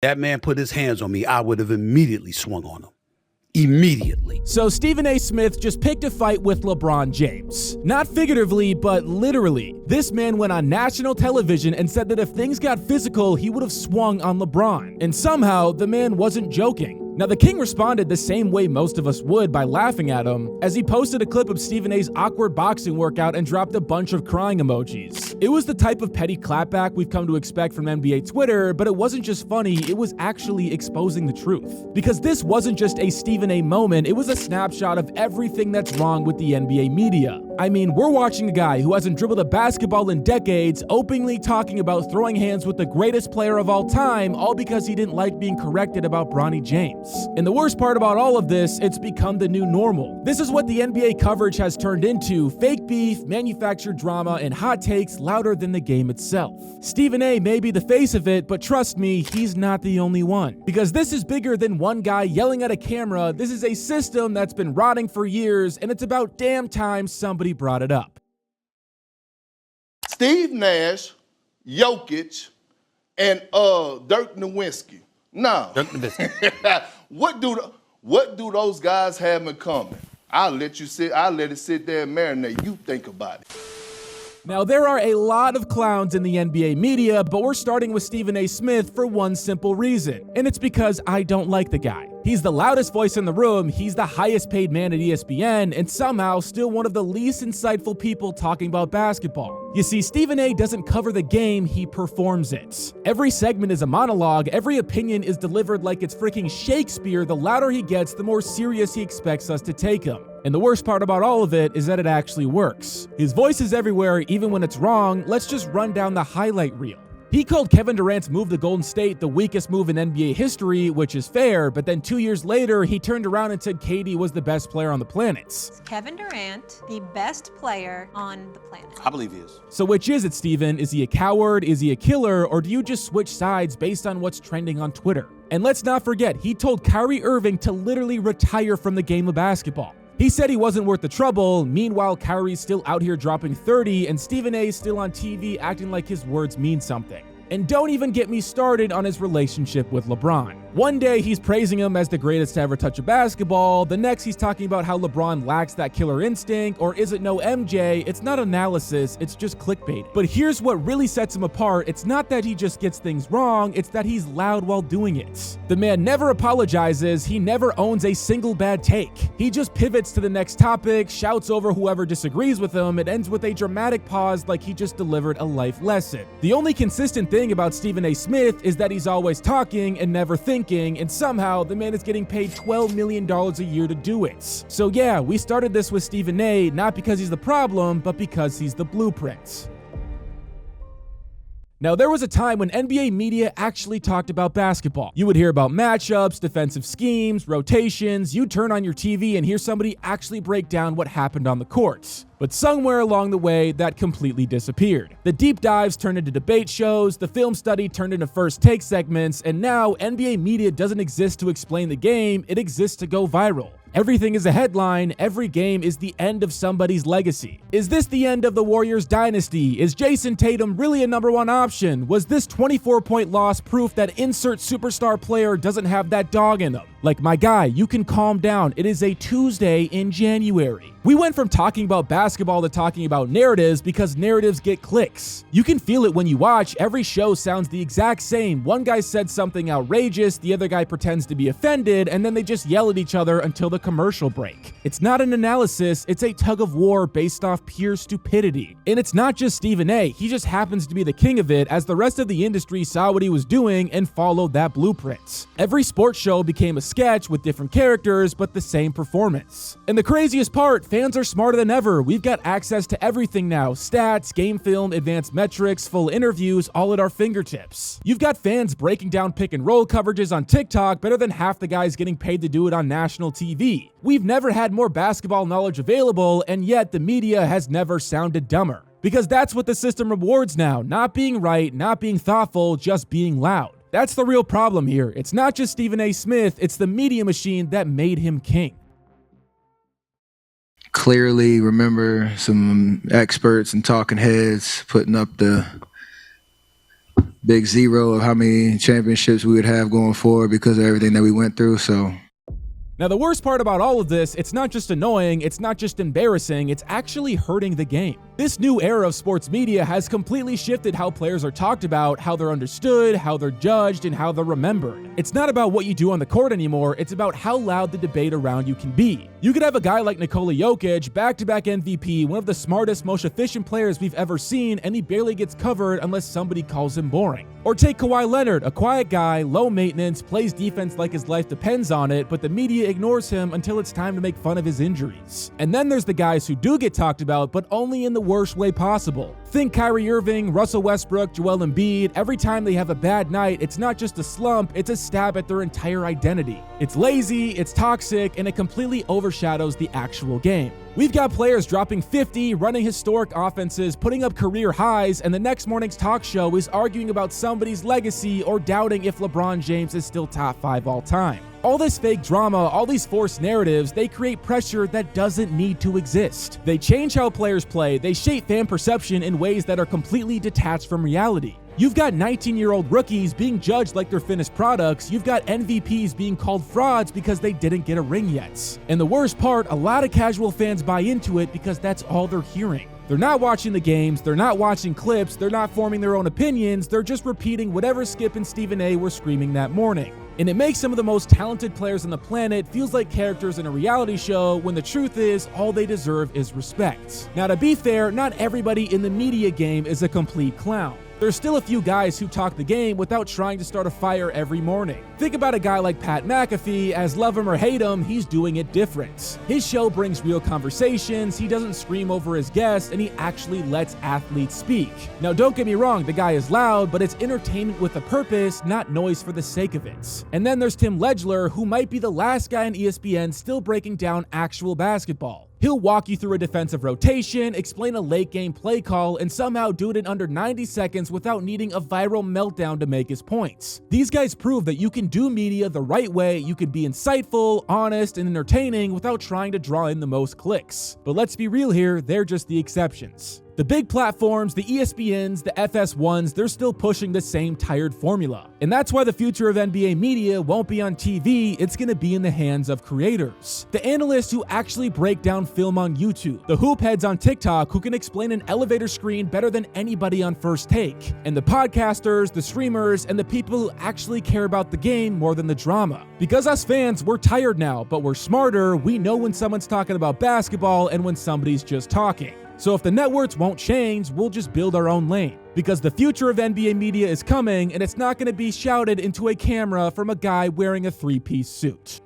That man put his hands on me, I would have immediately swung on him. Immediately. So Stephen A. Smith just picked a fight with LeBron James. Not figuratively, but literally. This man went on national television and said that if things got physical, he would have swung on LeBron. And somehow, the man wasn't joking. Now, the King responded the same way most of us would, by laughing at him, as he posted a clip of Stephen A's awkward boxing workout and dropped a bunch of crying emojis. It was the type of petty clapback we've come to expect from NBA Twitter, but it wasn't just funny, it was actually exposing the truth. Because this wasn't just a Stephen A moment, it was a snapshot of everything that's wrong with the NBA media. I mean, we're watching a guy who hasn't dribbled a basketball in decades, openly talking about throwing hands with the greatest player of all time, all because he didn't like being corrected about Bronny James. And the worst part about all of this, it's become the new normal. This is what the NBA coverage has turned into: fake beef, manufactured drama, and hot takes louder than the game itself. Stephen A may be the face of it, but trust me, he's not the only one. Because this is bigger than one guy yelling at a camera. This is a system that's been rotting for years, and it's about damn time somebody brought it up. Steve Nash, Jokic, and Dirk Nowitzki. Now, what do those guys have in common? I'll let it sit there and marinate. You think about it. Now, there are a lot of clowns in the NBA media, but we're starting with Stephen A. Smith for one simple reason, and it's because I don't like the guy. He's the loudest voice in the room, he's the highest paid man at ESPN, and somehow still one of the least insightful people talking about basketball. You see, Stephen A. doesn't cover the game, he performs it. Every segment is a monologue, every opinion is delivered like it's freaking Shakespeare. The louder he gets, the more serious he expects us to take him. And the worst part about all of it is that it actually works. His voice is everywhere, even when it's wrong. Let's just run down the highlight reel. He called Kevin Durant's move to Golden State the weakest move in NBA history, which is fair, but then 2 years later, he turned around and said KD was the best player on the planet. Is Kevin Durant the best player on the planet? I believe he is. So which is it, Steven? Is he a coward? Is he a killer? Or do you just switch sides based on what's trending on Twitter? And let's not forget, he told Kyrie Irving to literally retire from the game of basketball. He said he wasn't worth the trouble. Meanwhile, Kyrie's still out here dropping 30, and Stephen A's still on TV acting like his words mean something. And don't even get me started on his relationship with LeBron. One day he's praising him as the greatest to ever touch a basketball. The next he's talking about how LeBron lacks that killer instinct, or is it no MJ? It's not analysis, it's just clickbait. But here's what really sets him apart. It's not that he just gets things wrong, it's that he's loud while doing it. The man never apologizes, he never owns a single bad take. He just pivots to the next topic, shouts over whoever disagrees with him, and ends with a dramatic pause like he just delivered a life lesson. The only consistent thing about Stephen A. Smith is that he's always talking and never thinking, and somehow the man is getting paid $12 million a year to do it. So yeah, we started this with Stephen A. not because he's the problem, but because he's the blueprint. Now, there was a time when NBA media actually talked about basketball. You would hear about matchups, defensive schemes, rotations. You'd turn on your TV and hear somebody actually break down what happened on the courts. But somewhere along the way, that completely disappeared. The deep dives turned into debate shows, the film study turned into first take segments, and now NBA media doesn't exist to explain the game, it exists to go viral. Everything is a headline, every game is the end of somebody's legacy. Is this the end of the Warriors dynasty? Is Jason Tatum really a number one option? Was this 24-point loss proof that insert superstar player doesn't have that dog in them? Like, my guy, you can calm down. It is a Tuesday in January. We went from talking about basketball to talking about narratives because narratives get clicks. You can feel it when you watch. Every show sounds the exact same. One guy said something outrageous, the other guy pretends to be offended, and then they just yell at each other until the commercial break. It's not an analysis, it's a tug of war based off pure stupidity. And it's not just Stephen A. He just happens to be the king of it, as the rest of the industry saw what he was doing and followed that blueprint. Every sports show became a sketch with different characters, but the same performance. And the craziest part, fans are smarter than ever. We've got access to everything now. Stats, game film, advanced metrics, full interviews, all at our fingertips. You've got fans breaking down pick and roll coverages on TikTok better than half the guys getting paid to do it on national TV. We've never had more basketball knowledge available, and yet the media has never sounded dumber. Because that's what the system rewards now. Not being right, not being thoughtful, just being loud. That's the real problem here. It's not just Stephen A. Smith, it's the media machine that made him king. Clearly remember some experts and talking heads putting up the big zero of how many championships we would have going forward because of everything that we went through. So. Now, the worst part about all of this, it's not just annoying, it's not just embarrassing, it's actually hurting the game. This new era of sports media has completely shifted how players are talked about, how they're understood, how they're judged, and how they're remembered. It's not about what you do on the court anymore, it's about how loud the debate around you can be. You could have a guy like Nikola Jokic, back-to-back MVP, one of the smartest, most efficient players we've ever seen, and he barely gets covered unless somebody calls him boring. Or take Kawhi Leonard, a quiet guy, low maintenance, plays defense like his life depends on it, but the media ignores him until it's time to make fun of his injuries. And then there's the guys who do get talked about, but only in the worst way possible. Think Kyrie Irving, Russell Westbrook, Joel Embiid. Every time they have a bad night, it's not just a slump, it's a stab at their entire identity. It's lazy, it's toxic, and it completely overshadows the actual game. We've got players dropping 50, running historic offenses, putting up career highs, and the next morning's talk show is arguing about somebody's legacy or doubting if LeBron James is still top 5 all time. All this fake drama, all these forced narratives, they create pressure that doesn't need to exist. They change how players play, they shape fan perception in ways that are completely detached from reality. You've got 19-year-old rookies being judged like they're finished products. You've got MVPs being called frauds because they didn't get a ring yet. And the worst part, a lot of casual fans buy into it because that's all they're hearing. They're not watching the games, they're not watching clips, they're not forming their own opinions, they're just repeating whatever Skip and Stephen A were screaming that morning. And it makes some of the most talented players on the planet feels like characters in a reality show when the truth is all they deserve is respect. Now, to be fair, not everybody in the media game is a complete clown. There's still a few guys who talk the game without trying to start a fire every morning. Think about a guy like Pat McAfee. As love him or hate him, he's doing it different. His show brings real conversations, he doesn't scream over his guests, and he actually lets athletes speak. Now, don't get me wrong, the guy is loud, but it's entertainment with a purpose, not noise for the sake of it. And then there's Tim Legler, who might be the last guy on ESPN still breaking down actual basketball. He'll walk you through a defensive rotation, explain a late game play call, and somehow do it in under 90 seconds without needing a viral meltdown to make his points. These guys prove that you can do media the right way, you can be insightful, honest, and entertaining without trying to draw in the most clicks. But let's be real here, they're just the exceptions. The big platforms, the ESPNs, the FS1s, they're still pushing the same tired formula. And that's why the future of NBA media won't be on TV, it's gonna be in the hands of creators. The analysts who actually break down film on YouTube, the hoop heads on TikTok who can explain an elevator screen better than anybody on First Take, and the podcasters, the streamers, and the people who actually care about the game more than the drama. Because us fans, we're tired now, but we're smarter, we know when someone's talking about basketball and when somebody's just talking. So if the networks won't change, we'll just build our own lane. Because the future of NBA media is coming, and it's not going to be shouted into a camera from a guy wearing a 3-piece suit.